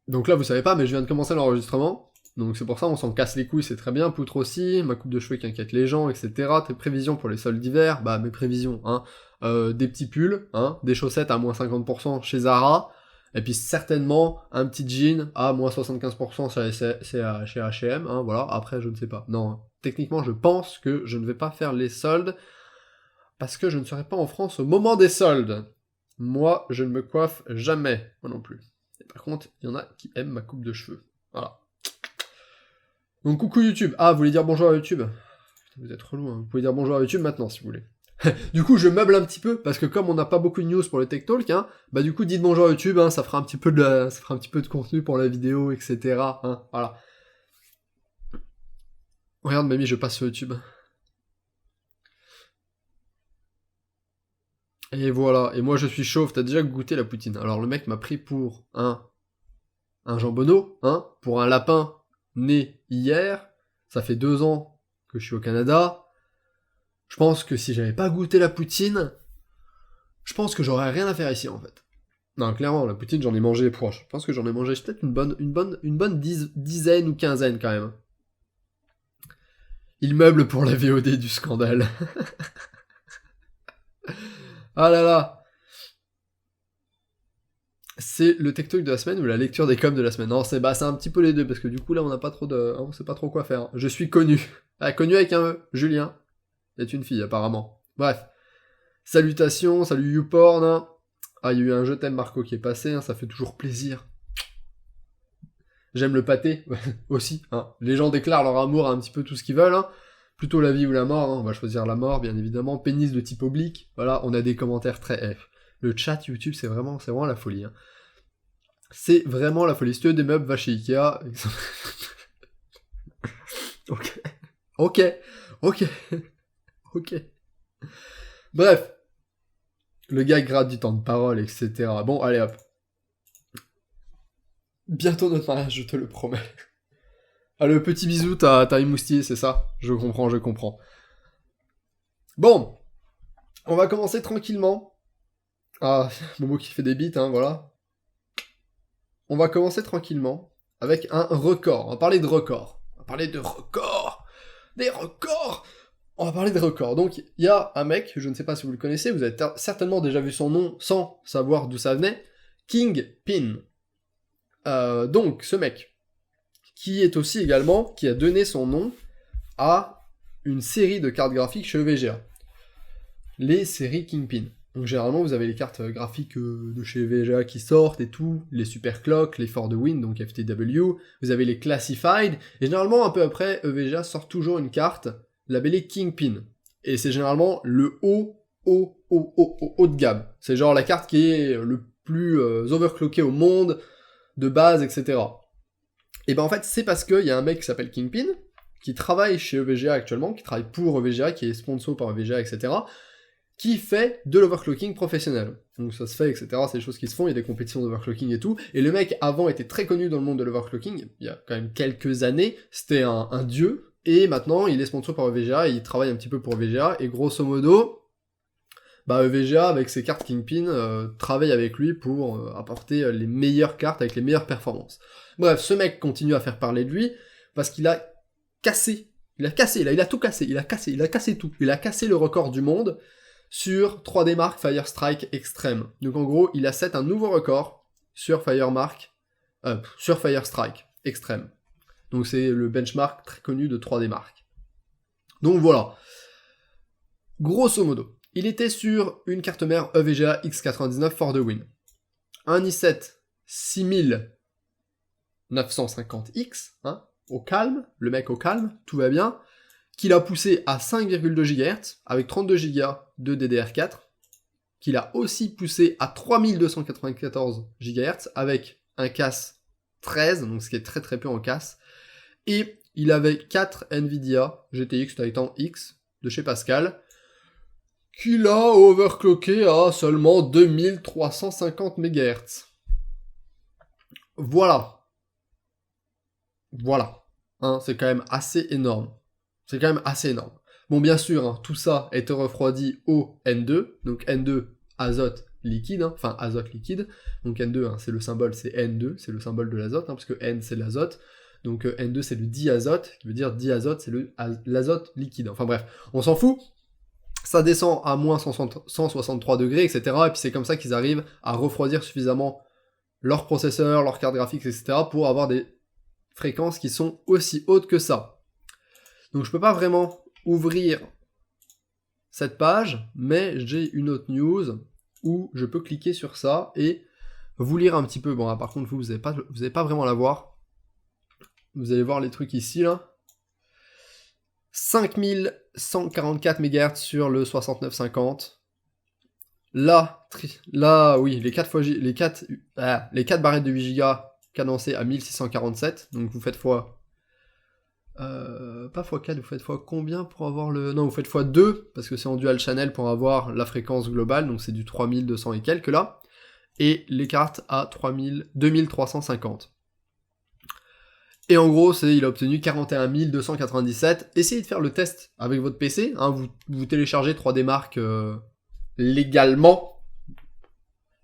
Donc là, vous savez pas, mais je viens de commencer l'enregistrement. Donc c'est pour ça, on s'en casse les couilles, c'est très bien. Poutre aussi, ma coupe de cheveux qui inquiète les gens, etc. Tes prévisions pour les soldes d'hiver, bah mes prévisions, hein. Des petits pulls, hein, des chaussettes à moins 50% chez Zara, et puis certainement un petit jean à moins 75% chez H&M, hein, voilà. Après, je ne sais pas. Non, techniquement, je pense que je ne vais pas faire les soldes, parce que je ne serai pas en France au moment des soldes. Moi, je ne me coiffe jamais, moi non plus. Et par contre, il y en a qui aiment ma coupe de cheveux. Voilà. Donc coucou YouTube. Ah, vous voulez dire bonjour à YouTube? Putain, vous êtes relou, hein. Vous pouvez dire bonjour à YouTube maintenant, si vous voulez. Du coup, je meuble un petit peu, parce que comme on n'a pas beaucoup de news pour le Tech Talk, hein, bah du coup, dites bonjour à YouTube, hein, ça fera un petit peu de contenu pour la vidéo, etc. Hein, voilà. Regarde, mamie, je passe sur YouTube. Et voilà, et moi je suis chauve, t'as déjà goûté la poutine. Alors le mec m'a pris pour un jambonneau, hein, pour un lapin né hier, ça fait 2 ans que je suis au Canada. Je pense que si j'avais pas goûté la poutine, je pense que j'aurais rien à faire ici en fait. Non, clairement, la poutine j'en ai mangé proche. Je pense que j'en ai mangé peut-être une bonne dizaine ou quinzaine quand même. Il meuble pour la VOD du scandale. Ah là là. C'est le Tech Talk de la semaine ou la lecture des coms de la semaine? Non, c'est un petit peu les deux, parce que du coup là on n'a pas trop de... on sait pas trop quoi faire. Je suis connu. Ah, connu avec un E. Julien. C'est une fille apparemment. Bref. Salutations, salut YouPorn. Hein. Ah, il y a eu un Je t'aime Marco qui est passé, hein, ça fait toujours plaisir. J'aime le pâté, aussi. Hein. Les gens déclarent leur amour à un petit peu tout ce qu'ils veulent. Hein. Plutôt la vie ou la mort, hein. On va choisir la mort, bien évidemment. Pénis de type oblique, voilà, on a des commentaires très F. Le chat YouTube, c'est vraiment la folie. Hein. C'est vraiment la folie. Si tu veux des meubles, va chez Ikea. Ok. Ok. Ok. Ok. Bref. Le gars gratte du temps de parole, etc. Bon, allez hop. Bientôt notre mariage, je te le promets. Ah, le petit bisou, t'as émoustillé, c'est ça? Je comprends, je comprends. Bon. On va commencer tranquillement. Ah, Momo qui fait des beats, hein, voilà. On va commencer tranquillement avec un record. On va parler de records. On va parler de records. Des records. On va parler de records. Donc, il y a un mec, je ne sais pas si vous le connaissez, vous avez certainement déjà vu son nom sans savoir d'où ça venait, Kingpin. Donc, ce mec, qui est aussi également, qui a donné son nom à une série de cartes graphiques chez EVGA. Les séries Kingpin. Donc généralement, vous avez les cartes graphiques de chez EVGA qui sortent et tout, les Super Clock, les For the Win, donc FTW, vous avez les Classified, et généralement, un peu après, EVGA sort toujours une carte labellée Kingpin. Et c'est généralement le haut de gamme. C'est genre la carte qui est le plus overclockée au monde, de base, etc. Et ben en fait, c'est parce qu'il y a un mec qui s'appelle Kingpin, qui travaille chez EVGA actuellement, qui travaille pour EVGA, qui est sponsor par EVGA, etc., qui fait de l'overclocking professionnel. Donc ça se fait, etc., c'est des choses qui se font, il y a des compétitions d'overclocking et tout, et le mec avant était très connu dans le monde de l'overclocking, il y a quand même quelques années, c'était un dieu, et maintenant il est sponsor par EVGA, et il travaille un petit peu pour EVGA, et grosso modo, bah EVGA avec ses cartes Kingpin travaille avec lui pour apporter les meilleures cartes avec les meilleures performances. Bref, ce mec continue à faire parler de lui, parce qu'il a cassé, il a tout cassé, il a cassé tout, il a cassé le record du monde, sur 3D Mark Fire Strike Extreme. Donc en gros, il a set un nouveau record sur Fire Strike Extreme. Donc c'est le benchmark très connu de 3D Mark. Donc voilà. Grosso modo, il était sur une carte mère EVGA X99 For the Win. Un i7 6950X, hein, au calme, le mec au calme, tout va bien, qu'il a poussé à 5,2 GHz, avec 32 Go de DDR4, qu'il a aussi poussé à 3294 GHz, avec un casse 13, donc ce qui est très très peu en casse, et il avait 4 Nvidia GTX Titan X, de chez Pascal, qu'il a overclocké à seulement 2350 MHz. Voilà. Voilà. Hein, c'est quand même assez énorme. C'est quand même assez énorme. Bon, bien sûr, hein, tout ça était refroidi au N2, donc N2, azote, liquide, hein, enfin azote liquide, donc N2, hein, c'est le symbole, c'est N2, c'est le symbole de l'azote, hein, parce que N c'est l'azote, donc N2 c'est le diazote, qui veut dire diazote, c'est l'azote liquide, enfin bref, on s'en fout, ça descend à moins 163 degrés, etc., et puis c'est comme ça qu'ils arrivent à refroidir suffisamment leur processeur, leur carte graphique, etc., pour avoir des fréquences qui sont aussi hautes que ça. Donc je peux pas vraiment ouvrir cette page, mais j'ai une autre news où je peux cliquer sur ça et vous lire un petit peu. Bon, là, par contre, vous n'allez pas vraiment la voir. Vous allez voir les trucs ici, là. 5144 MHz sur le 6950. Là, oui, les 4 barrettes de 8 Go cadencées à 1647. Donc vous faites fois... pas x4, vous faites fois combien pour avoir le... Non, vous faites fois 2, parce que c'est en dual channel pour avoir la fréquence globale, donc c'est du 3200 et quelques là. Et les cartes à 2350. Et en gros, il a obtenu 41 297. Essayez de faire le test avec votre PC, hein, vous téléchargez 3D Mark légalement,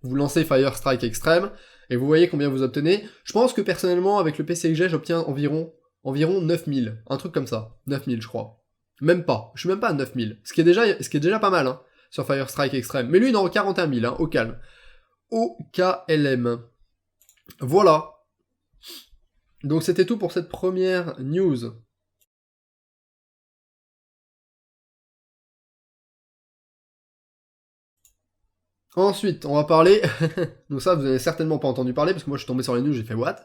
vous lancez Fire Strike Extreme, et vous voyez combien vous obtenez. Je pense que personnellement, avec le PC que j'ai, j'obtiens environ 9000, un truc comme ça, 9000 je crois. Même pas, je suis même pas à 9000, ce qui est déjà pas mal, hein, sur Fire Strike Extreme. Mais lui, non, 41 000, hein, au calme. Au KLM. Voilà. Donc c'était tout pour cette première news. Ensuite, on va parler... Donc ça, vous n'avez certainement pas entendu parler, parce que moi je suis tombé sur les news, j'ai fait « What ?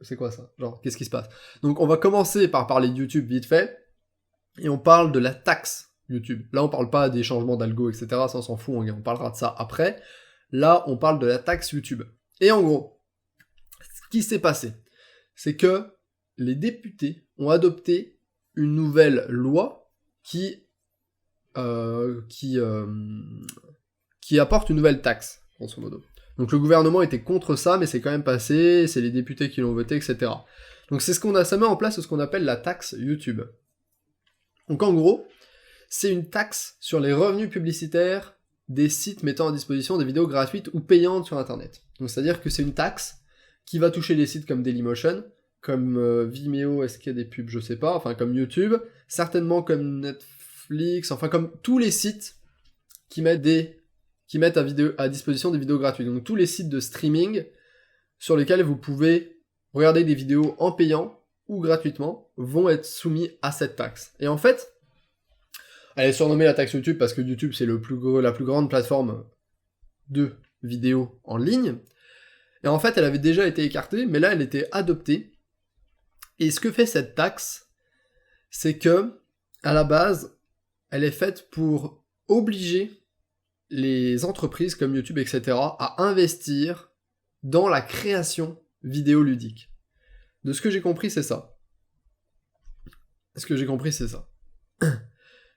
C'est quoi ça ? Genre, qu'est-ce qui se passe ?» Donc on va commencer par parler de YouTube vite fait, et on parle de la taxe YouTube. Là, on parle pas des changements d'algo, etc., ça on s'en fout, on parlera de ça après. Là, on parle de la taxe YouTube. Et en gros, ce qui s'est passé, c'est que les députés ont adopté une nouvelle loi qui apporte une nouvelle taxe, grosso modo. Donc le gouvernement était contre ça, mais c'est quand même passé, c'est les députés qui l'ont voté, etc. Donc ça met en place ce qu'on appelle la taxe YouTube. Donc en gros, c'est une taxe sur les revenus publicitaires des sites mettant à disposition des vidéos gratuites ou payantes sur Internet. Donc c'est-à-dire que c'est une taxe qui va toucher les sites comme Dailymotion, comme Vimeo, est-ce qu'il y a des pubs, je sais pas, enfin comme YouTube, certainement comme Netflix, enfin comme tous les sites qui mettent à disposition des vidéos gratuites. Donc tous les sites de streaming sur lesquels vous pouvez regarder des vidéos en payant ou gratuitement vont être soumis à cette taxe. Et en fait, elle est surnommée la taxe YouTube parce que YouTube c'est la plus grande plateforme de vidéos en ligne. Et en fait, elle avait déjà été écartée, mais là elle était adoptée. Et ce que fait cette taxe, c'est que, à la base, elle est faite pour obliger les entreprises comme YouTube, etc., à investir dans la création vidéoludique. De ce que j'ai compris, c'est ça.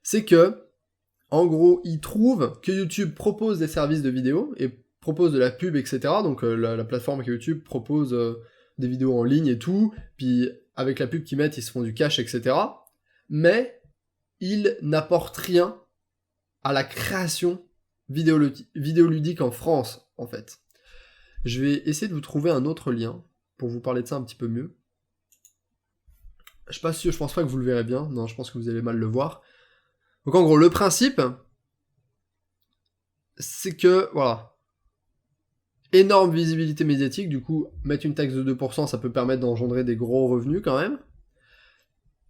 C'est que, en gros, ils trouvent que YouTube propose des services de vidéo et propose de la pub, etc. Donc la plateforme que YouTube propose des vidéos en ligne et tout, puis avec la pub qu'ils mettent, ils se font du cash, etc. Mais ils n'apportent rien à la création vidéoludique en France, en fait. Je vais essayer de vous trouver un autre lien pour vous parler de ça un petit peu mieux. Je pense pas que vous le verrez bien. Non, je pense que vous allez mal le voir. Donc en gros, le principe, c'est que, voilà, énorme visibilité médiatique, du coup, mettre une taxe de 2%, ça peut permettre d'engendrer des gros revenus quand même.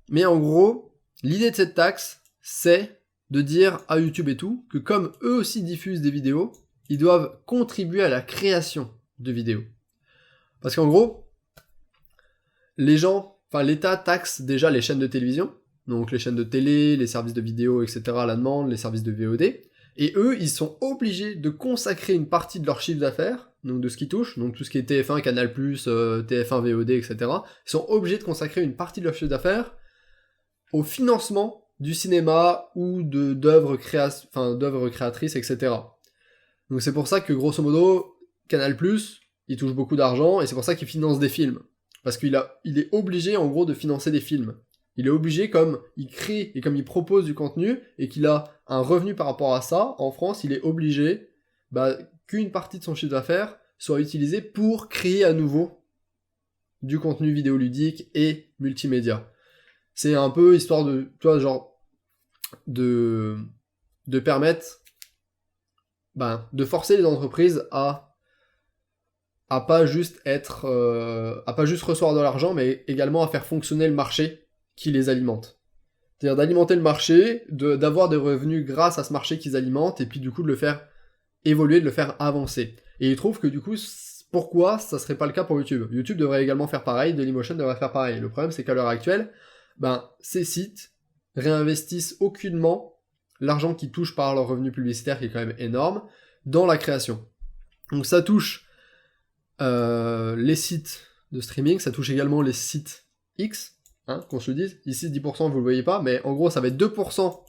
Mais en gros, l'idée de cette taxe, c'est de dire à YouTube et tout, que comme eux aussi diffusent des vidéos, ils doivent contribuer à la création de vidéos. Parce qu'en gros, l'État taxe déjà les chaînes de télévision, donc les chaînes de télé, les services de vidéo, etc. à la demande, les services de VOD, et eux, ils sont obligés de consacrer une partie de leur chiffre d'affaires, donc de ce qu'ils touchent, donc tout ce qui est TF1, Canal+, TF1, VOD, etc., ils sont obligés de consacrer une partie de leur chiffre d'affaires au financement du cinéma ou d'œuvres créatrices, etc. Donc c'est pour ça que, grosso modo, Canal+, il touche beaucoup d'argent, et c'est pour ça qu'il finance des films. Parce qu'il est obligé, en gros, de financer des films. Il est obligé, comme il crée et comme il propose du contenu, et qu'il a un revenu par rapport à ça, en France, il est obligé qu'une partie de son chiffre d'affaires soit utilisée pour créer à nouveau du contenu vidéoludique et multimédia. C'est un peu histoire de, tu vois, genre, de permettre, de forcer les entreprises à pas juste être, à pas juste recevoir de l'argent, mais également à faire fonctionner le marché qui les alimente. C'est-à-dire d'alimenter le marché, d'avoir des revenus grâce à ce marché qu'ils alimentent, et puis du coup de le faire évoluer, de le faire avancer. Et ils trouvent que du coup, pourquoi ça serait pas le cas pour YouTube ? YouTube devrait également faire pareil, Dailymotion devrait faire pareil. Le problème, c'est qu'à l'heure actuelle, ces sites réinvestissent aucunement l'argent qu'ils touchent par leur revenu publicitaire, qui est quand même énorme, dans la création. Donc ça touche les sites de streaming, ça touche également les sites X, qu'on se le dise. Ici, 10%, vous le voyez pas, mais en gros, ça va être 2%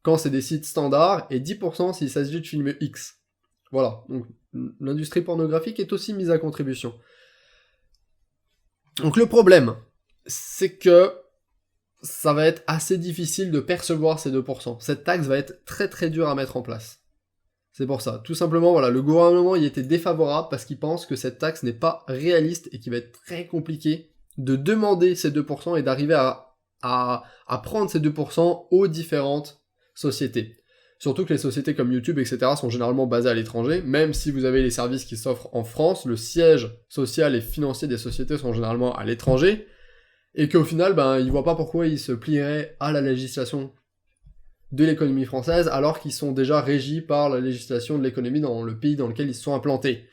quand c'est des sites standards, et 10% s'il s'agit de films X. Voilà, donc l'industrie pornographique est aussi mise à contribution. Donc le problème, c'est que ça va être assez difficile de percevoir ces 2%. Cette taxe va être très très dure à mettre en place. C'est pour ça. Tout simplement, voilà, le gouvernement y était défavorable parce qu'il pense que cette taxe n'est pas réaliste et qu'il va être très compliqué de demander ces 2% et d'arriver à prendre ces 2% aux différentes sociétés. Surtout que les sociétés comme YouTube, etc. sont généralement basées à l'étranger, même si vous avez les services qui s'offrent en France, le siège social et financier des sociétés sont généralement à l'étranger, et qu'au final, ils voient pas pourquoi ils se plieraient à la législation de l'économie française, alors qu'ils sont déjà régis par la législation de l'économie dans le pays dans lequel ils se sont implantés.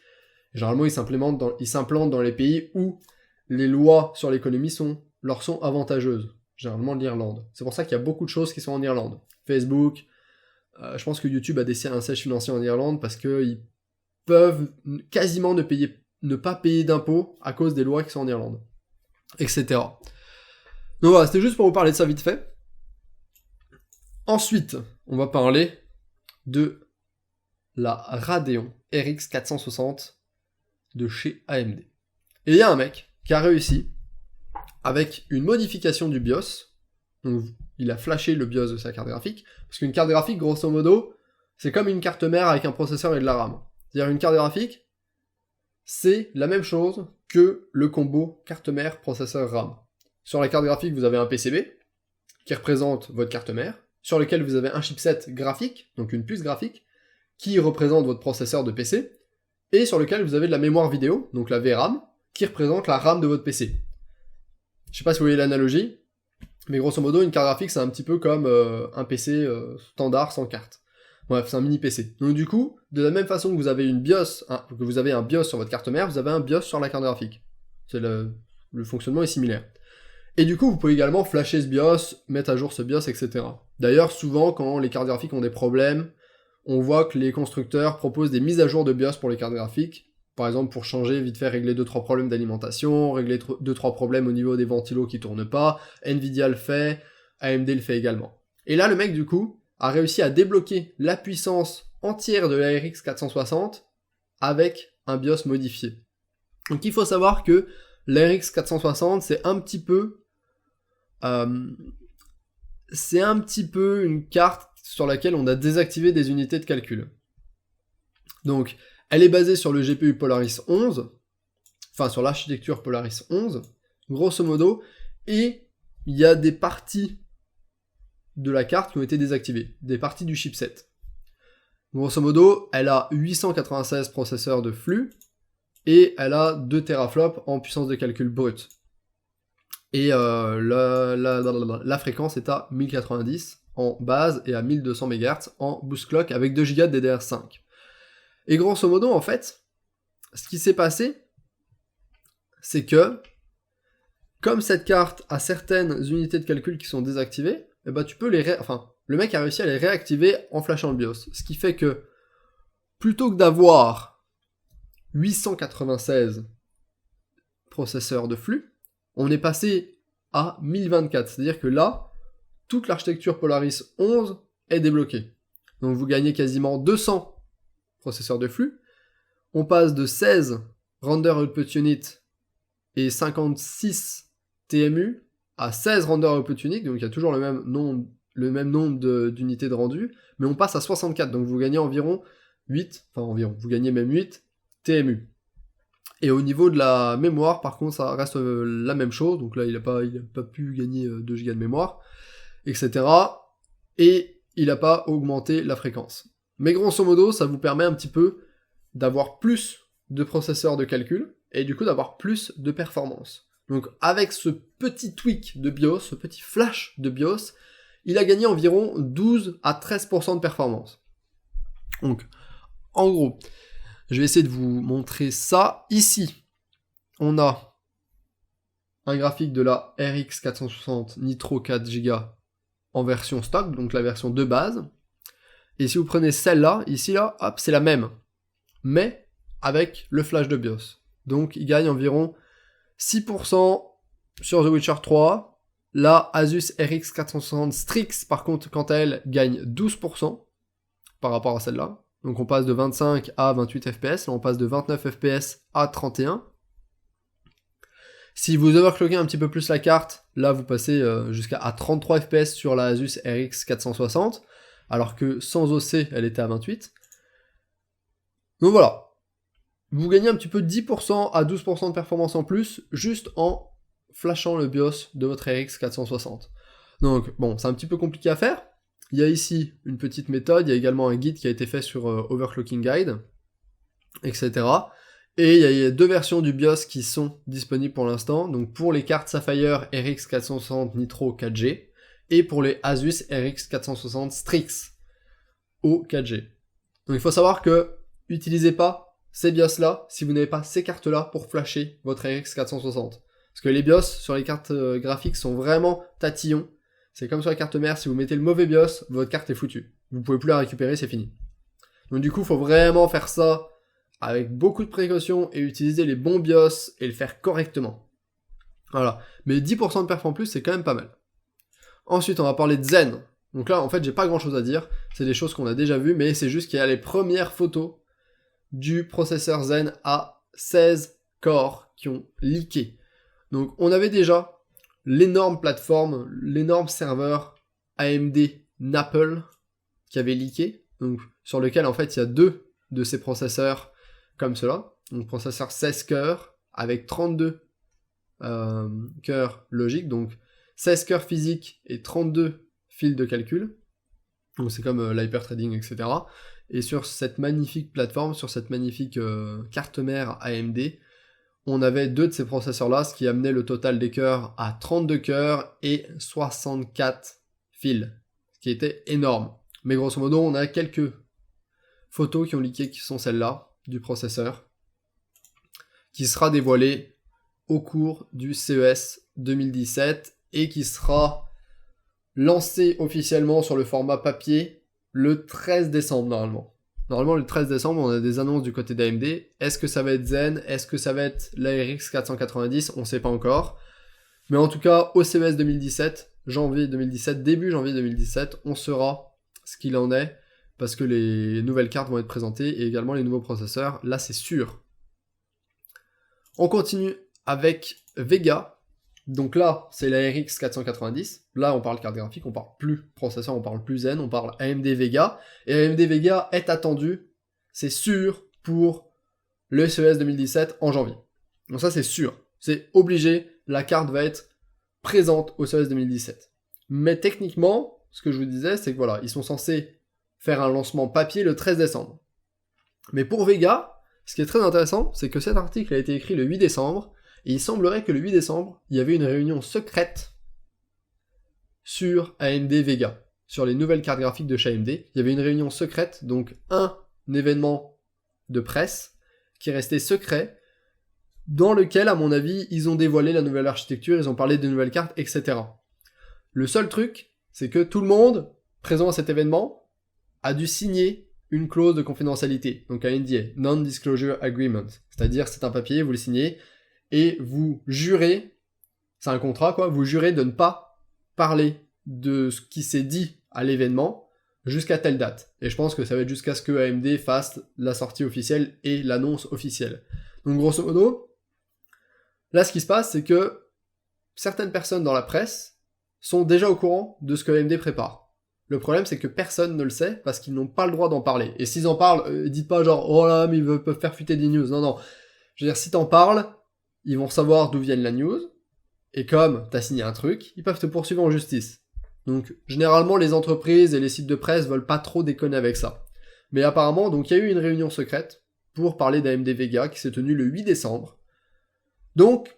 Généralement, ils s'implantent dans les pays où les lois sur l'économie leur sont avantageuses. Généralement l'Irlande. C'est pour ça qu'il y a beaucoup de choses qui sont en Irlande. Facebook, je pense que YouTube a un siège financier en Irlande parce qu'ils peuvent quasiment ne pas payer d'impôts à cause des lois qui sont en Irlande. Etc. Donc voilà, c'était juste pour vous parler de ça vite fait. Ensuite, on va parler de la Radeon RX 460 de chez AMD. Et il y a un mec qui a réussi, avec une modification du BIOS, donc il a flashé le BIOS de sa carte graphique, parce qu'une carte graphique, grosso modo, c'est comme une carte mère avec un processeur et de la RAM. C'est-à-dire une carte graphique, c'est la même chose que le combo carte mère, processeur, RAM. Sur la carte graphique, vous avez un PCB, qui représente votre carte mère, sur lequel vous avez un chipset graphique, donc une puce graphique, qui représente votre processeur de PC, et sur lequel vous avez de la mémoire vidéo, donc la VRAM, qui représente la RAM de votre PC. Je sais pas si vous voyez l'analogie, mais grosso modo, une carte graphique, c'est un petit peu comme un PC standard sans carte. Bref, c'est un mini PC. Donc du coup, de la même façon que vous avez un BIOS sur votre carte mère, vous avez un BIOS sur la carte graphique. Le fonctionnement est similaire. Et du coup, vous pouvez également flasher ce BIOS, mettre à jour ce BIOS, etc. D'ailleurs, souvent, quand les cartes graphiques ont des problèmes, on voit que les constructeurs proposent des mises à jour de BIOS pour les cartes graphiques. Par exemple, pour changer, vite fait, régler 2-3 problèmes d'alimentation, régler 2-3 problèmes au niveau des ventilos qui tournent pas, Nvidia le fait, AMD le fait également. Et là, le mec, du coup, a réussi à débloquer la puissance entière de la RX 460 avec un BIOS modifié. Donc il faut savoir que la RX 460, c'est un petit peu une carte sur laquelle on a désactivé des unités de calcul. Donc, elle est basée sur le GPU Polaris 11, enfin sur l'architecture Polaris 11, grosso modo, et il y a des parties de la carte qui ont été désactivées, des parties du chipset. Grosso modo, elle a 896 processeurs de flux, et elle a 2 teraflops en puissance de calcul brute. Et la fréquence est à 1090 en base et à 1200 MHz en boost clock avec 2 Go de DDR5. Et grosso modo, en fait, ce qui s'est passé, c'est que, comme cette carte a certaines unités de calcul qui sont désactivées, tu peux le mec a réussi à les réactiver en flashant le BIOS. Ce qui fait que, plutôt que d'avoir 896 processeurs de flux, on est passé à 1024, c'est-à-dire que là, toute l'architecture Polaris 11 est débloquée. Donc vous gagnez quasiment 200 processeurs de flux. On passe de 16 Render Output Unit et 56 TMU à 16 Render Output Unit, donc il y a toujours le même nombre d'unités de rendu, mais on passe à 64, donc vous gagnez environ 8, enfin environ, vous gagnez même 8 TMU. Et au niveau de la mémoire, par contre, ça reste la même chose, donc là il a pas pu gagner 2 Go de mémoire, etc. Et il n'a pas augmenté la fréquence. Mais grosso modo, ça vous permet un petit peu d'avoir plus de processeurs de calcul, et du coup d'avoir plus de performance. Donc avec ce petit tweak de BIOS, ce petit flash de BIOS, il a gagné environ 12 à 13% de performance. Donc, en gros, je vais essayer de vous montrer ça. Ici, on a un graphique de la RX 460 Nitro 4 Go en version stock, donc la version de base. Et si vous prenez celle-là, ici, là, hop, c'est la même, mais avec le flash de BIOS. Donc, il gagne environ 6% sur The Witcher 3. La Asus RX 460 Strix, par contre, quant à elle, gagne 12% par rapport à celle-là. Donc on passe de 25 à 28 fps, là on passe de 29 fps à 31. Si vous overclockez un petit peu plus la carte, là vous passez jusqu'à 33 fps sur la Asus RX 460, alors que sans OC, elle était à 28. Donc voilà, vous gagnez un petit peu 10% à 12% de performance en plus, juste en flashant le BIOS de votre RX 460. Donc bon, c'est un petit peu compliqué à faire. Il y a ici une petite méthode, il y a également un guide qui a été fait sur Overclocking Guide, etc. Et il y a 2 versions du BIOS qui sont disponibles pour l'instant, donc pour les cartes Sapphire RX 460 Nitro 4G, et pour les Asus RX 460 Strix au 4G. Donc il faut savoir que utilisez pas ces BIOS-là si vous n'avez pas ces cartes-là pour flasher votre RX 460. Parce que les BIOS sur les cartes graphiques sont vraiment tatillons. C'est comme sur la carte mère, si vous mettez le mauvais BIOS, votre carte est foutue. Vous pouvez plus la récupérer, c'est fini. Donc du coup, il faut vraiment faire ça avec beaucoup de précautions et utiliser les bons BIOS et le faire correctement. Voilà. Mais 10% de perf en plus, c'est quand même pas mal. Ensuite, on va parler de Zen. Donc là, en fait, j'ai pas grand chose à dire. C'est des choses qu'on a déjà vues, mais c'est juste qu'il y a les premières photos du processeur Zen à 16 corps qui ont leaké. Donc on avait déjà l'énorme plateforme, l'énorme serveur AMD Napple qui avait leaké, donc sur lequel en fait il y a 2 de ces processeurs comme cela, donc processeur 16 cœurs avec 32 cœurs logiques, donc 16 cœurs physiques et 32 fils de calcul, donc c'est comme l'hyperthreading, etc. Et sur cette magnifique plateforme, sur cette magnifique carte mère AMD, on avait 2 de ces processeurs-là, ce qui amenait le total des cœurs à 32 cœurs et 64 fils, ce qui était énorme. Mais grosso modo, on a quelques photos qui ont leaké, qui sont celles-là, du processeur, qui sera dévoilé au cours du CES 2017 et qui sera lancé officiellement sur le format papier le 13 décembre normalement. Normalement, le 13 décembre, on a des annonces du côté d'AMD. Est-ce que ça va être Zen? Est-ce que ça va être la RX 490? On ne sait pas encore. Mais en tout cas, au CES 2017, janvier 2017, début janvier 2017, on saura ce qu'il en est, parce que les nouvelles cartes vont être présentées, et également les nouveaux processeurs. Là, c'est sûr. On continue avec Vega. Donc là, c'est la RX 490. Là, on parle carte graphique, on parle plus processeur, on parle plus Zen, on parle AMD Vega. Et AMD Vega est attendu, c'est sûr, pour le CES 2017 en janvier. Donc ça, c'est sûr. C'est obligé, la carte va être présente au CES 2017. Mais techniquement, ce que je vous disais, c'est que voilà, ils sont censés faire un lancement papier le 13 décembre. Mais pour Vega, ce qui est très intéressant, c'est que cet article a été écrit le 8 décembre, et il semblerait que le 8 décembre, il y avait une réunion secrète sur AMD Vega, sur les nouvelles cartes graphiques de chez AMD. Il y avait une réunion secrète, donc un événement de presse qui est resté secret, dans lequel, à mon avis, ils ont dévoilé la nouvelle architecture, ils ont parlé de nouvelles cartes, etc. Le seul truc, c'est que tout le monde, présent à cet événement, a dû signer une clause de confidentialité, donc un NDA, Non-Disclosure Agreement, c'est-à-dire c'est un papier, vous le signez, et vous jurez, c'est un contrat quoi, vous jurez de ne pas parler de ce qui s'est dit à l'événement jusqu'à telle date. Et je pense que ça va être jusqu'à ce que AMD fasse la sortie officielle et l'annonce officielle. Donc grosso modo, là ce qui se passe c'est que certaines personnes dans la presse sont déjà au courant de ce que AMD prépare. Le problème, c'est que personne ne le sait parce qu'ils n'ont pas le droit d'en parler. Et s'ils en parlent, dites pas genre, oh là, mais ils peuvent faire fuiter des news. Non, non. Je veux dire, si t'en parles, ils vont savoir d'où viennent la news. Et comme t'as signé un truc, ils peuvent te poursuivre en justice. Donc, généralement, les entreprises et les sites de presse veulent pas trop déconner avec ça. Mais apparemment, donc, il y a eu une réunion secrète pour parler d'AMD Vega qui s'est tenue le 8 décembre. Donc,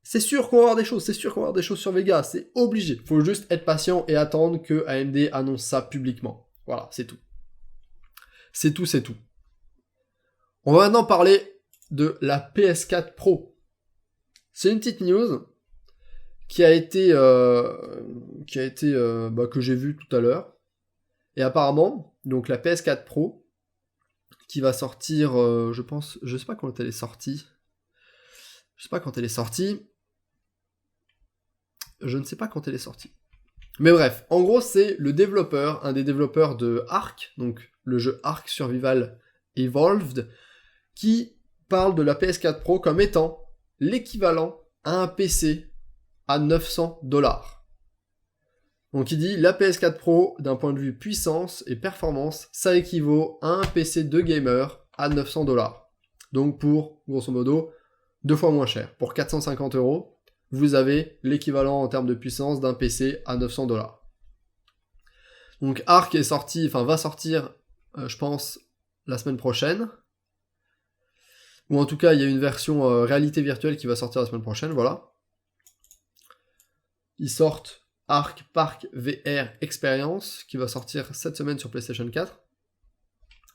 c'est sûr qu'on va avoir des choses, sur Vega, c'est obligé. Faut juste être patient et attendre que AMD annonce ça publiquement. Voilà, c'est tout. C'est tout. On va maintenant parler de la PS4 Pro. C'est une petite news que j'ai vue tout à l'heure. Et apparemment, donc la PS4 Pro, qui va sortir, je sais pas quand elle est sortie. Je ne sais pas quand elle est sortie. Mais bref, en gros, c'est un des développeurs de Ark, donc le jeu Ark Survival Evolved, qui parle de la PS4 Pro comme étant l'équivalent à un PC à 900 $. Donc il dit, la PS4 Pro, d'un point de vue puissance et performance, ça équivaut à un PC de gamer à 900 $. Donc pour, grosso modo, 2 fois moins cher. Pour 450 €, vous avez l'équivalent en termes de puissance d'un PC à 900 $. Donc Ark va sortir, je pense, la semaine prochaine. Ou en tout cas, il y a une version réalité virtuelle qui va sortir la semaine prochaine, voilà. Ils sortent Ark Park VR Experience, qui va sortir cette semaine sur PlayStation 4.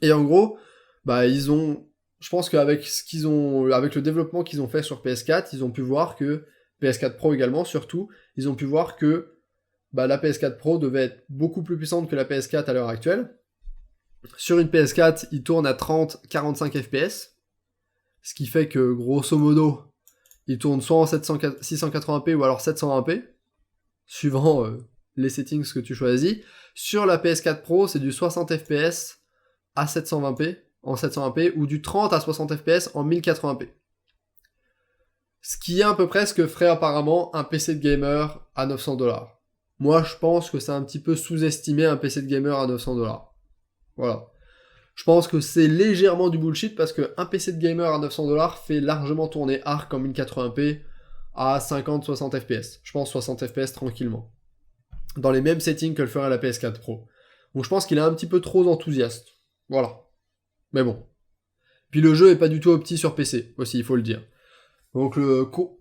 Et en gros, je pense qu'avec avec le développement qu'ils ont fait sur PS4, ils ont pu voir que, PS4 Pro également surtout, ils ont pu voir que la PS4 Pro devait être beaucoup plus puissante que la PS4 à l'heure actuelle. Sur une PS4, il tourne à 30-45 FPS, ce qui fait que, grosso modo, il tourne soit en 680p ou alors 720p, suivant les settings que tu choisis. Sur la PS4 Pro, c'est du 60 FPS à 720p, en 720p, ou du 30 à 60 FPS en 1080p. Ce qui est à peu près ce que ferait apparemment un PC de gamer à 900 $. Moi, je pense que c'est un petit peu sous-estimé un PC de gamer à 900 $. Voilà. Je pense que c'est légèrement du bullshit parce qu'un PC de gamer à 900 $ fait largement tourner Ark en 1080p à 50-60 FPS. Je pense 60 FPS tranquillement. Dans les mêmes settings que le ferait la PS4 Pro. Donc je pense qu'il est un petit peu trop enthousiaste. Voilà. Mais bon. Puis le jeu est pas du tout opti sur PC, aussi, il faut le dire. Donc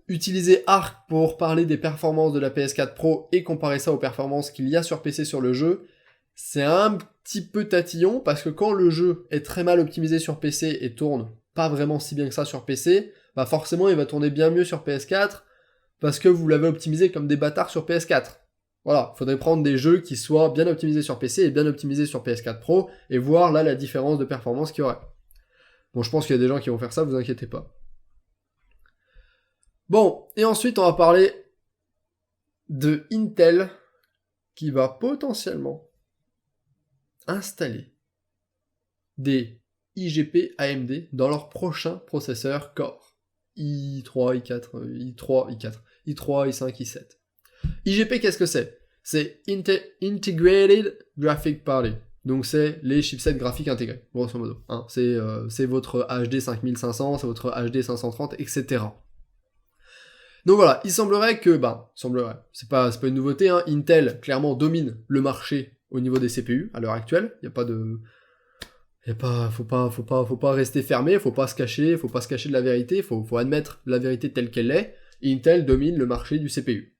utiliser Ark pour parler des performances de la PS4 Pro et comparer ça aux performances qu'il y a sur PC sur le jeu, c'est un petit peu tatillon, parce que quand le jeu est très mal optimisé sur PC et tourne pas vraiment si bien que ça sur PC, forcément il va tourner bien mieux sur PS4, parce que vous l'avez optimisé comme des bâtards sur PS4. Voilà, faudrait prendre des jeux qui soient bien optimisés sur PC et bien optimisés sur PS4 Pro, et voir là la différence de performance qu'il y aurait. Bon, je pense qu'il y a des gens qui vont faire ça, vous inquiétez pas. Bon, et ensuite on va parler de Intel, qui va potentiellement installer des IGP AMD dans leur prochain processeur Core. i3, i4, i3, i4, i3, i5, i7. IGP, qu'est-ce que c'est ? C'est Integrated Graphic Party. Donc c'est les chipsets graphiques intégrés, grosso modo. Hein, c'est votre HD 5500, c'est votre HD 530, etc. Donc voilà, il semblerait que, c'est pas une nouveauté, hein, Intel clairement domine le marché au niveau des CPU à l'heure actuelle. Faut pas rester fermé, faut pas se cacher de la vérité, faut admettre la vérité telle qu'elle est. Intel domine le marché du CPU.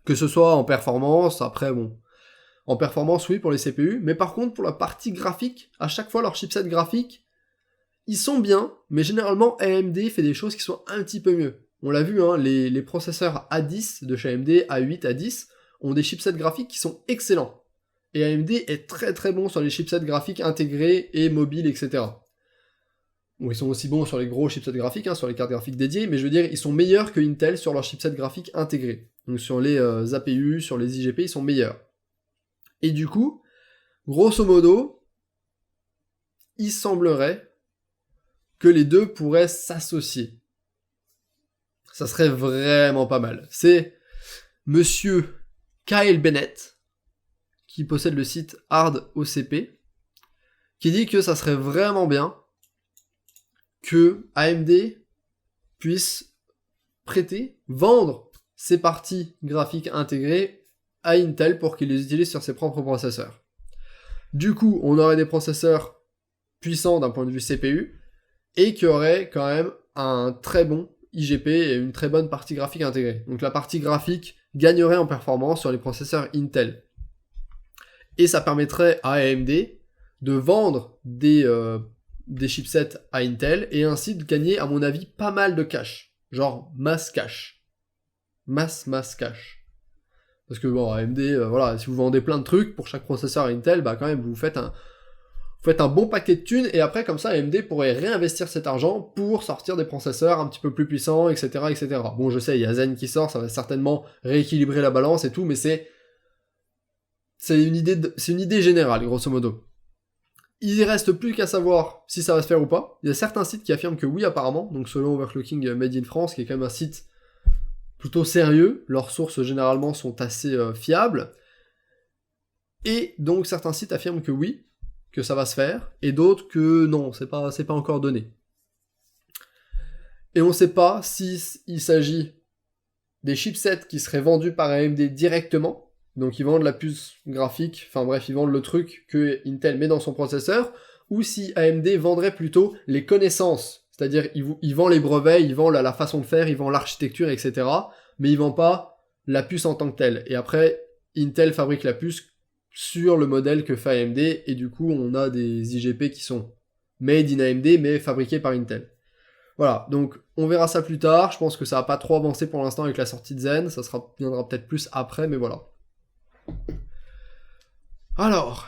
Que ce soit en performance, après bon, en performance oui pour les CPU, mais par contre pour la partie graphique, à chaque fois leurs chipsets graphiques, ils sont bien, mais généralement AMD fait des choses qui sont un petit peu mieux. On l'a vu, hein, les processeurs A10 de chez AMD, A8, A10, ont des chipsets graphiques qui sont excellents. Et AMD est très très bon sur les chipsets graphiques intégrés et mobiles, etc. Bon, ils sont aussi bons sur les gros chipsets graphiques, hein, sur les cartes graphiques dédiées, mais je veux dire, ils sont meilleurs que Intel sur leurs chipsets graphiques intégrés. Donc sur les APU, sur les IGP, ils sont meilleurs. Et du coup, grosso modo, il semblerait que les deux pourraient s'associer. Ça serait vraiment pas mal. C'est monsieur Kyle Bennett qui possède le site Hard OCP, qui dit que ça serait vraiment bien que AMD puisse vendre ses parties graphiques intégrées à Intel pour qu'il les utilise sur ses propres processeurs. Du coup, on aurait des processeurs puissants d'un point de vue CPU, et qui auraient quand même un très bon IGP et une très bonne partie graphique intégrée. Donc la partie graphique gagnerait en performance sur les processeurs Intel. Et ça permettrait à AMD de vendre des chipsets à Intel, et ainsi de gagner, à mon avis, pas mal de cash. Genre mass cash. Mass cash. Parce que bon, AMD, voilà, si vous vendez plein de trucs pour chaque processeur Intel, bah quand même, vous faites un bon paquet de thunes, et après, comme ça, AMD pourrait réinvestir cet argent pour sortir des processeurs un petit peu plus puissants, etc., etc. Bon, je sais, il y a Zen qui sort, ça va certainement rééquilibrer la balance et tout, mais c'est une idée générale, grosso modo. Il reste plus qu'à savoir si ça va se faire ou pas. Il y a certains sites qui affirment que oui, apparemment, donc selon Overclocking Made in France, qui est quand même un site plutôt sérieux, leurs sources généralement sont assez fiables, et donc certains sites affirment que oui, que ça va se faire, et d'autres que non, c'est pas encore donné. Et on sait pas s'il s'agit des chipsets qui seraient vendus par AMD directement, donc ils vendent la puce graphique, enfin bref, ils vendent le truc que Intel met dans son processeur, ou si AMD vendrait plutôt les connaissances, c'est-à-dire il vend les brevets, il vend la façon de faire, il vend l'architecture, etc., mais il vend pas la puce en tant que telle. Et après, Intel fabrique la puce sur le modèle que fait AMD, et du coup on a des IGP qui sont made in AMD, mais fabriqués par Intel. Voilà, donc on verra ça plus tard, je pense que ça va pas trop avancer pour l'instant avec la sortie de Zen, ça viendra peut-être plus après, mais voilà. Alors,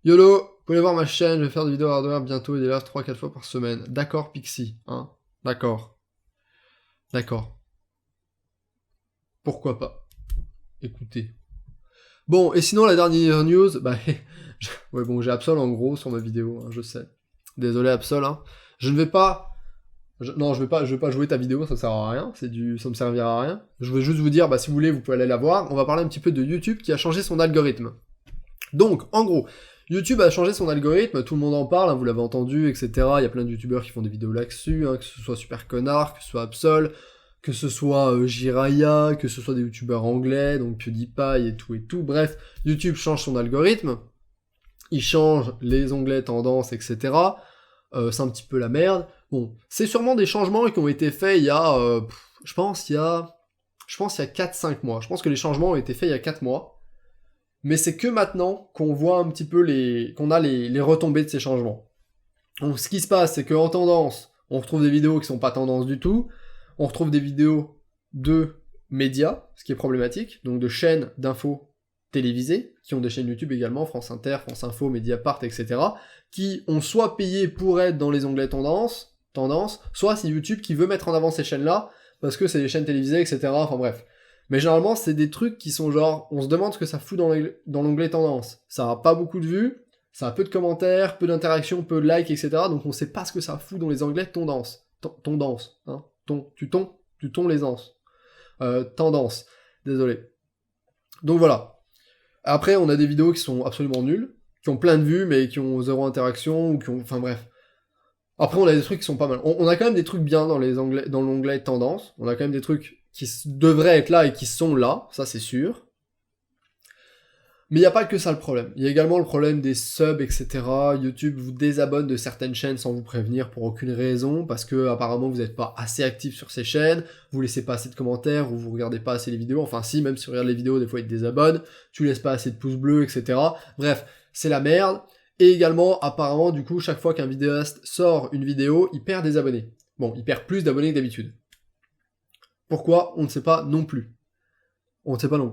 YOLO, vous pouvez voir ma chaîne, je vais faire des vidéos hardware bientôt et des lives 3-4 fois par semaine. D'accord, Pixie, hein, d'accord. Pourquoi pas. Écoutez. Bon, et sinon, la dernière news, bah, ouais, bon, j'ai Absol en gros sur ma vidéo, hein, je sais. Désolé Absol, hein. Je vais pas jouer ta vidéo, ça sert à rien, ça me servira à rien. Je veux juste vous dire, bah si vous voulez, vous pouvez aller la voir. On va parler un petit peu de YouTube qui a changé son algorithme. Donc, en gros, YouTube a changé son algorithme, tout le monde en parle, hein, vous l'avez entendu, etc. Il y a plein de youtubeurs qui font des vidéos là-dessus, hein, que ce soit Super Connard, que ce soit Absol, que ce soit Jiraya, que ce soit des youtubeurs anglais, donc PewDiePie et tout. Bref, YouTube change son algorithme, il change les onglets tendances, etc. C'est un petit peu la merde. Bon, c'est sûrement des changements qui ont été faits il y a, je pense il y a 4-5 mois. Je pense que les changements ont été faits il y a 4 mois. Mais c'est que maintenant qu'on voit un petit peu qu'on a les retombées de ces changements. Donc ce qui se passe, c'est qu'en tendance, on retrouve des vidéos qui sont pas tendance du tout. On retrouve des vidéos de médias, ce qui est problématique, donc de chaînes d'infos télévisées, qui ont des chaînes YouTube également, France Inter, France Info, Mediapart, etc., qui ont soit payé pour être dans les onglets tendance, soit c'est YouTube qui veut mettre en avant ces chaînes-là, parce que c'est des chaînes télévisées, etc., enfin bref. Mais généralement, c'est des trucs qui sont genre, on se demande ce que ça fout dans l'onglet tendance. Ça a pas beaucoup de vues, ça a peu de commentaires, peu d'interactions, peu de likes, etc., donc on sait pas ce que ça fout dans les onglets tendance, hein, tu tons les anses. Tendance, désolé. Donc voilà. Après, on a des vidéos qui sont absolument nulles, qui ont plein de vues, mais qui ont zéro interaction, ou qui ont... Enfin bref. Après, on a des trucs qui sont pas mal. On a quand même des trucs bien dans l'onglet tendance. On a quand même des trucs qui devraient être là et qui sont là, ça c'est sûr. Mais il n'y a pas que ça le problème. Il y a également le problème des subs, etc. YouTube vous désabonne de certaines chaînes sans vous prévenir pour aucune raison, parce que apparemment vous n'êtes pas assez actif sur ces chaînes, vous laissez pas assez de commentaires, ou vous regardez pas assez les vidéos, enfin si, même si tu regardes les vidéos, des fois ils te désabonnent, tu laisses pas assez de pouces bleus, etc. Bref, c'est la merde. Et également, apparemment, du coup, chaque fois qu'un vidéaste sort une vidéo, il perd des abonnés. Bon, il perd plus d'abonnés que d'habitude. Pourquoi? On ne sait pas non plus. On ne sait pas non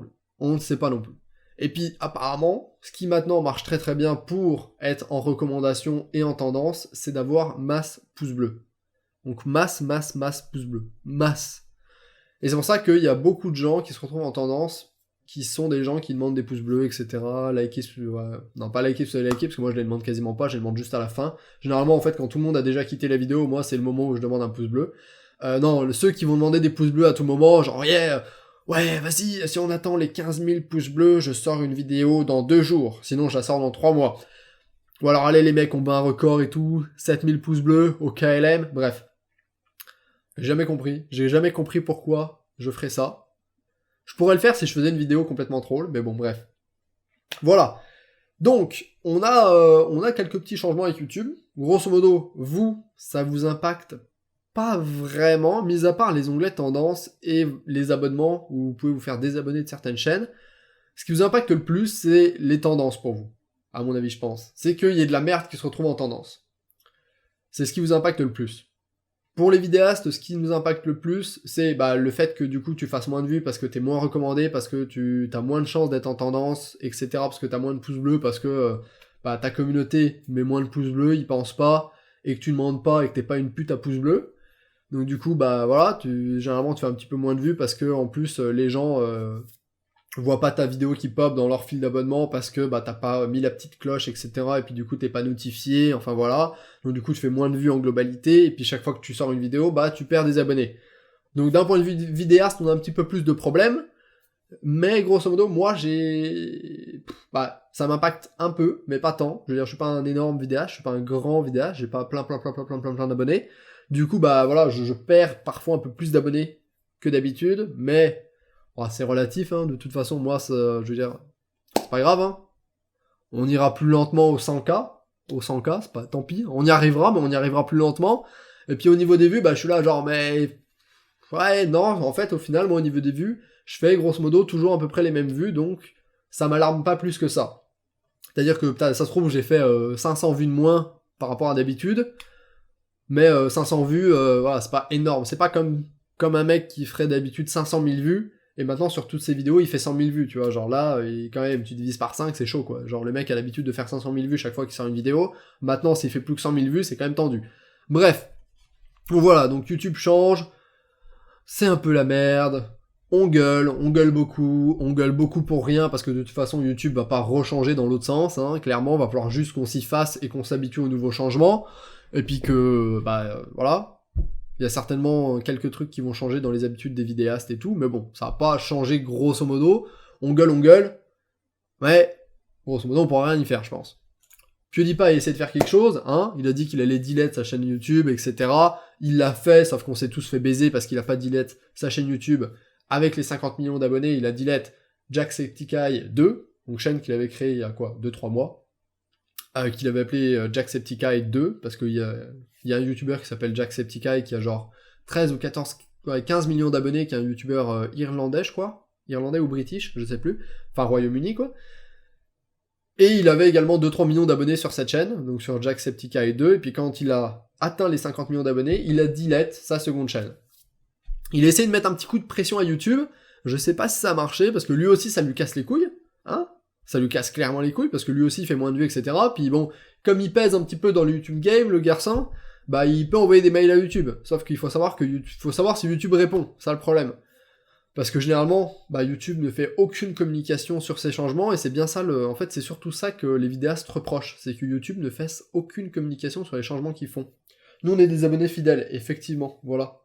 plus. Et puis, apparemment, ce qui maintenant marche très très bien pour être en recommandation et en tendance, c'est d'avoir masse pouce bleu. Donc masse pouce bleu. Masse. Et c'est pour ça qu'il y a beaucoup de gens qui se retrouvent en tendance, qui sont des gens qui demandent des pouces bleus, etc. Liker, non pas liker, parce que moi je les demande quasiment pas, je les demande juste à la fin. Généralement, en fait, quand tout le monde a déjà quitté la vidéo, moi c'est le moment où je demande un pouce bleu. Non, ceux qui vont demander des pouces bleus à tout moment, genre yeah, ouais, vas-y, si on attend les 15 000 pouces bleus, je sors une vidéo dans 2 jours, sinon je la sors dans 3 mois. Ou alors, allez, les mecs, on bat un record et tout, 7000 pouces bleus au KLM, bref. J'ai jamais compris pourquoi je ferais ça. Je pourrais le faire si je faisais une vidéo complètement troll, mais bon, bref. Voilà. Donc, on a quelques petits changements avec YouTube. Grosso modo, vous, ça vous impacte pas vraiment, mis à part les onglets tendance et les abonnements, où vous pouvez vous faire désabonner de certaines chaînes. Ce qui vous impacte le plus, c'est les tendances pour vous, à mon avis, je pense. C'est qu'il y ait de la merde qui se retrouve en tendance. C'est ce qui vous impacte le plus. Pour les vidéastes, ce qui nous impacte le plus, c'est le fait que du coup tu fasses moins de vues parce que t'es moins recommandé, parce que tu as moins de chances d'être en tendance, etc. Parce que t'as moins de pouces bleus, parce que ta communauté met moins de pouces bleus, ils pensent pas, et que tu demandes pas, et que t'es pas une pute à pouces bleus. Donc du coup, voilà, généralement tu fais un petit peu moins de vues parce que en plus les gens voient pas ta vidéo qui pop dans leur fil d'abonnement parce que t'as pas mis la petite cloche, etc. Et puis du coup t'es pas notifié, enfin voilà. Donc du coup tu fais moins de vues en globalité, et puis chaque fois que tu sors une vidéo, tu perds des abonnés. Donc d'un point de vue vidéaste, on a un petit peu plus de problèmes, mais grosso modo, moi ça m'impacte un peu, mais pas tant. Je veux dire, je suis pas un énorme vidéaste, je suis pas un grand vidéaste, j'ai pas plein d'abonnés. Du coup, voilà, je perds parfois un peu plus d'abonnés que d'habitude, mais c'est relatif, hein. De toute façon, moi, je veux dire, c'est pas grave, hein. On ira plus lentement au 100K, c'est pas, tant pis, on y arrivera, mais on y arrivera plus lentement. Et puis au niveau des vues, je suis là genre, mais ouais, non, en fait, au final, moi, au niveau des vues, je fais grosso modo toujours à peu près les mêmes vues, donc ça m'alarme pas plus que ça. C'est-à-dire que, ça se trouve, j'ai fait 500 vues de moins par rapport à d'habitude, mais 500 vues, voilà, c'est pas énorme. C'est pas comme un mec qui ferait d'habitude 500 000 vues, et maintenant sur toutes ses vidéos, il fait 100 000 vues, tu vois. Genre là, quand même, tu divises par 5, c'est chaud, quoi. Genre le mec a l'habitude de faire 500 000 vues chaque fois qu'il sort une vidéo. Maintenant, s'il fait plus que 100 000 vues, c'est quand même tendu. Bref. Donc voilà, donc YouTube change. C'est un peu la merde. On gueule beaucoup pour rien, parce que de toute façon, YouTube va pas rechanger dans l'autre sens, hein. Clairement, va falloir juste qu'on s'y fasse et qu'on s'habitue aux nouveaux changements. Et puis que, voilà. Il y a certainement quelques trucs qui vont changer dans les habitudes des vidéastes et tout, mais bon, ça va pas changer grosso modo. On gueule, mais grosso modo, on pourra rien y faire, je pense. PewDiePie a essayé de faire quelque chose, hein, il a dit qu'il allait delete sa chaîne YouTube, etc. Il l'a fait, sauf qu'on s'est tous fait baiser parce qu'il a pas delete sa chaîne YouTube. Avec les 50 millions d'abonnés, il a delete Jacksepticeye 2, donc chaîne qu'il avait créée il y a 2-3 mois, qu'il avait appelé Jacksepticeye 2, parce qu'il y a un youtubeur qui s'appelle Jacksepticeye qui a genre 13 ou 14, 15 millions d'abonnés, qui est un youtubeur irlandais, je crois. Irlandais ou british, je sais plus. Enfin, Royaume-Uni, quoi. Et il avait également 2-3 millions d'abonnés sur cette chaîne, donc sur Jacksepticeye 2, et puis quand il a atteint les 50 millions d'abonnés, il a delete sa seconde chaîne. Il a essayé de mettre un petit coup de pression à YouTube, je sais pas si ça a marché, parce que lui aussi ça lui casse les couilles, hein. Ça lui casse clairement les couilles, parce que lui aussi il fait moins de vues, etc. Puis bon, comme il pèse un petit peu dans le YouTube game, le garçon, il peut envoyer des mails à YouTube. Sauf qu'il faut savoir si YouTube répond, c'est ça le problème. Parce que généralement, YouTube ne fait aucune communication sur ces changements, et c'est bien ça, en fait c'est surtout ça que les vidéastes reprochent, c'est que YouTube ne fasse aucune communication sur les changements qu'ils font. Nous on est des abonnés fidèles, effectivement, voilà.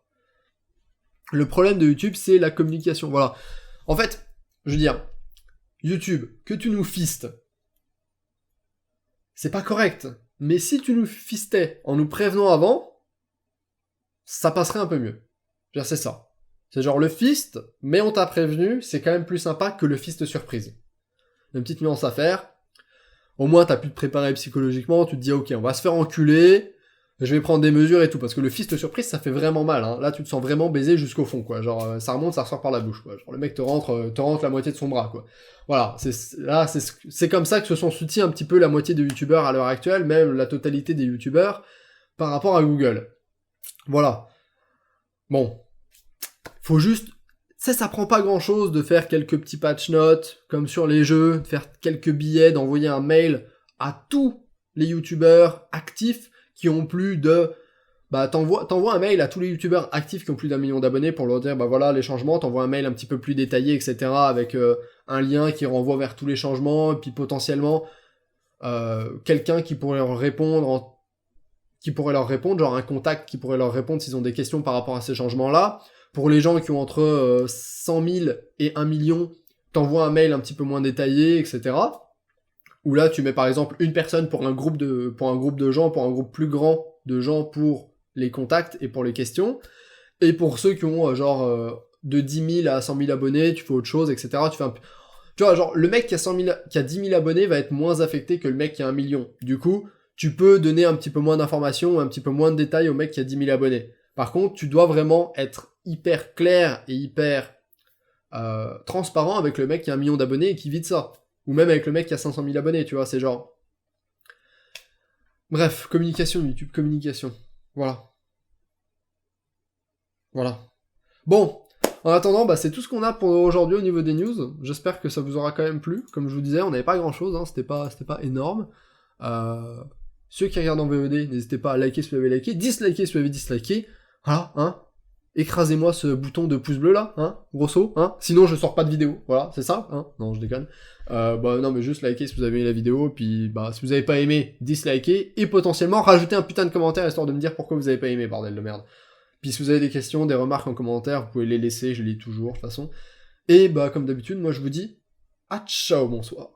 Le problème de YouTube, c'est la communication, voilà. En fait, je veux dire, YouTube, que tu nous fistes, c'est pas correct. Mais si tu nous fistais en nous prévenant avant, ça passerait un peu mieux. C'est ça. C'est genre le fist, mais on t'a prévenu, c'est quand même plus sympa que le fist surprise. Une petite nuance à faire. Au moins, t'as pu te préparer psychologiquement, tu te dis, ok, on va se faire enculer, je vais prendre des mesures et tout, parce que le fist surprise, ça fait vraiment mal, hein. Là, tu te sens vraiment baisé jusqu'au fond, quoi. Genre, ça remonte, ça ressort par la bouche, quoi. Genre, le mec te rentre la moitié de son bras, quoi. Voilà, c'est comme ça que se sont soutis un petit peu la moitié des youtubeurs à l'heure actuelle, même la totalité des youtubeurs, par rapport à Google. Voilà. Bon. Faut juste... Ça prend pas grand chose de faire quelques petits patch notes, comme sur les jeux, de faire quelques billets, d'envoyer un mail à tous les youtubeurs actifs qui ont plus de... t'envoies un mail à tous les youtubeurs actifs qui ont plus d'1 million d'abonnés pour leur dire, voilà les changements, t'envoies un mail un petit peu plus détaillé, etc., avec un lien qui renvoie vers tous les changements, et puis potentiellement quelqu'un qui pourrait leur répondre, genre un contact qui pourrait leur répondre s'ils ont des questions par rapport à ces changements-là. pour les gens qui ont entre 100 000 et 1 million, t'envoies un mail un petit peu moins détaillé, etc. Où là, tu mets par exemple une personne pour un groupe de gens, pour un groupe plus grand de gens pour les contacts et pour les questions. Et pour ceux qui ont de 10 000 à 100 000 abonnés, tu fais autre chose, etc. Tu vois, genre, le mec qui a 10 000 abonnés va être moins affecté que le mec qui a 1 million. Du coup, tu peux donner un petit peu moins d'informations, un petit peu moins de détails au mec qui a 10 000 abonnés. Par contre, tu dois vraiment être hyper clair et hyper transparent avec le mec qui a 1 million d'abonnés et qui vit de ça. Ou même avec le mec qui a 500 000 abonnés, tu vois, c'est genre... Bref, communication, YouTube, communication. Voilà. Voilà. Bon, en attendant, c'est tout ce qu'on a pour aujourd'hui au niveau des news. J'espère que ça vous aura quand même plu. Comme je vous disais, on n'avait pas grand-chose, hein, c'était pas énorme. Ceux qui regardent en VOD, n'hésitez pas à liker si vous avez liké, disliker si vous avez disliké. Voilà, hein. Écrasez-moi ce bouton de pouce bleu là, hein, grosso, hein. Sinon je sors pas de vidéo. Voilà, c'est ça, hein. Non, je déconne. Non, mais juste liker si vous avez aimé la vidéo, puis si vous avez pas aimé, disliker, et potentiellement rajouter un putain de commentaire histoire de me dire pourquoi vous avez pas aimé, bordel de merde. Puis si vous avez des questions, des remarques en commentaire, vous pouvez les laisser, je les lis toujours de toute façon. Et comme d'habitude, moi je vous dis à ciao, bonsoir.